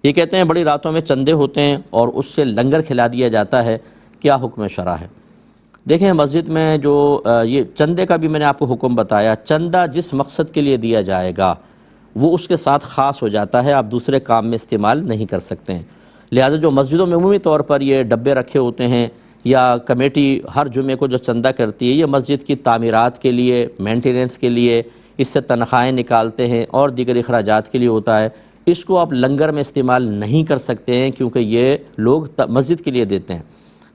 یہ کہتے ہیں بڑی راتوں میں چندے ہوتے ہیں اور اس سے لنگر کھلا دیا جاتا ہے، کیا حکم شرع ہے؟ دیکھیں مسجد میں جو یہ چندے کا بھی میں نے آپ کو حکم بتایا، چندہ جس مقصد کے لیے دیا جائے گا وہ اس کے ساتھ خاص ہو جاتا ہے، آپ دوسرے کام میں استعمال نہیں کر سکتے ہیں۔ لہٰذا جو مسجدوں میں عمومی طور پر یہ ڈبے رکھے ہوتے ہیں یا کمیٹی ہر جمعے کو جو چندہ کرتی ہے، یہ مسجد کی تعمیرات کے لیے، مینٹیننس کے لیے، اس سے تنخواہیں نکالتے ہیں اور دیگر اخراجات کے لیے ہوتا ہے۔ اس کو آپ لنگر میں استعمال نہیں کر سکتے ہیں کیونکہ یہ لوگ مسجد کے لیے دیتے ہیں،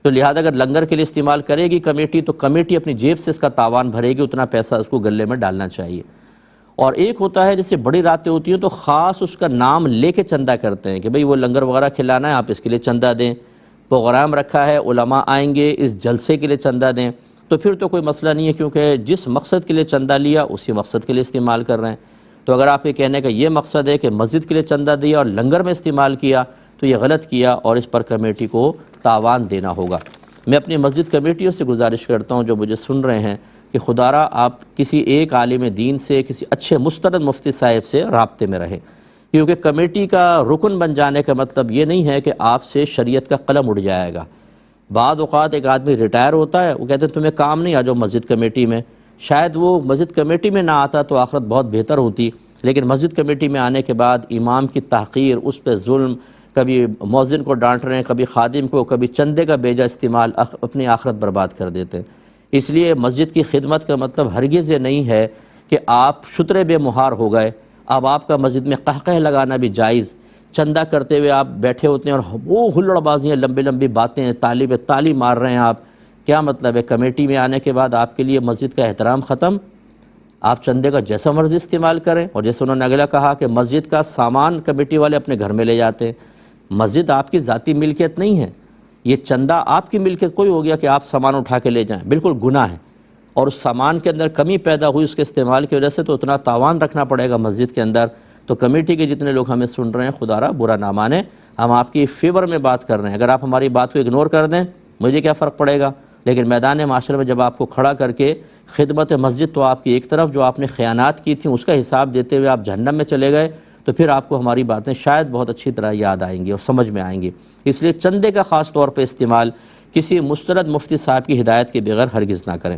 تو لہذا اگر لنگر کے لیے استعمال کرے گی کمیٹی تو کمیٹی اپنی جیب سے اس کا تاوان بھرے گی، اتنا پیسہ اس کو گلے میں ڈالنا چاہیے۔ اور ایک ہوتا ہے جیسے بڑی راتیں ہوتی ہیں تو خاص اس کا نام لے کے چندہ کرتے ہیں کہ بھئی وہ لنگر وغیرہ کھلانا ہے، آپ اس کے لیے چندہ دیں، پروگرام رکھا ہے علماء آئیں گے اس جلسے کے لیے چندہ دیں، تو پھر تو کوئی مسئلہ نہیں ہے کیونکہ جس مقصد کے لیے چندہ لیا اسی مقصد کے لیے استعمال کر رہے ہیں۔ تو اگر آپ یہ کہنے کا یہ مقصد ہے کہ مسجد کے لیے چندہ دیا اور لنگر میں استعمال کیا تو یہ غلط کیا اور اس پر کمیٹی کو تاوان دینا ہوگا۔ میں اپنی مسجد کمیٹیوں سے گزارش کرتا ہوں جو مجھے سن رہے ہیں کہ خدارا آپ کسی ایک عالم دین سے، کسی اچھے مستند مفتی صاحب سے رابطے میں رہیں، کیونکہ کمیٹی کا رکن بن جانے کا مطلب یہ نہیں ہے کہ آپ سے شریعت کا قلم اڑ جائے گا۔ بعض اوقات ایک آدمی ریٹائر ہوتا ہے، وہ کہتے ہیں تمہیں کام نہیں، آ جاؤ مسجد کمیٹی میں۔ شاید وہ مسجد کمیٹی میں نہ آتا تو آخرت بہت بہتر ہوتی، لیکن مسجد کمیٹی میں آنے کے بعد امام کی تحقیر، اس پہ ظلم، کبھی مؤذن کو ڈانٹ رہے ہیں، کبھی خادم کو، کبھی چندے کا بیجا استعمال، اپنی آخرت برباد کر دیتے ہیں۔ اس لیے مسجد کی خدمت کا مطلب ہرگز یہ نہیں ہے کہ آپ شترے بے مہار ہو گئے، اب آپ کا مسجد میں قہقہ لگانا بھی جائز، چندہ کرتے ہوئے آپ بیٹھے ہوتے ہیں اور وہ ہلڑ بازیاں، لمبی لمبی باتیں، تالی مار رہے ہیں آپ، کیا مطلب ہے؟ کمیٹی میں آنے کے بعد آپ کے لیے مسجد کا احترام ختم، آپ چندے کا جیسا مرضی استعمال کریں۔ اور جیسے انہوں نے اگلا کہا کہ مسجد کا سامان کمیٹی والے اپنے گھر میں لے جاتے ہیں، مسجد آپ کی ذاتی ملکیت نہیں ہے، یہ چندہ آپ کی ملکیت کوئی ہو گیا کہ آپ سامان اٹھا کے لے جائیں، بالکل گناہ ہے۔ اور اس سامان کے اندر کمی پیدا ہوئی اس کے استعمال کی وجہ سے تو اتنا تاوان رکھنا پڑے گا مسجد کے اندر۔ تو کمیٹی کے جتنے لوگ ہمیں سن رہے ہیں خدا برا نہ مانے، ہم آپ کی فیور میں بات کر رہے ہیں، اگر آپ ہماری بات کو اگنور کر دیں مجھے کیا فرق پڑے گا، لیکن میدان معاشرے میں جب آپ کو کھڑا کر کے خدمت مسجد تو آپ کی ایک طرف جو آپ نے خیانات کی تھیں اس کا حساب دیتے ہوئے آپ جہنم میں چلے گئے، تو پھر آپ کو ہماری باتیں شاید بہت اچھی طرح یاد آئیں گی اور سمجھ میں آئیں گی۔ اس لیے چندے کا خاص طور پہ استعمال کسی مستند مفتی صاحب کی ہدایت کے بغیر ہرگز نہ کریں۔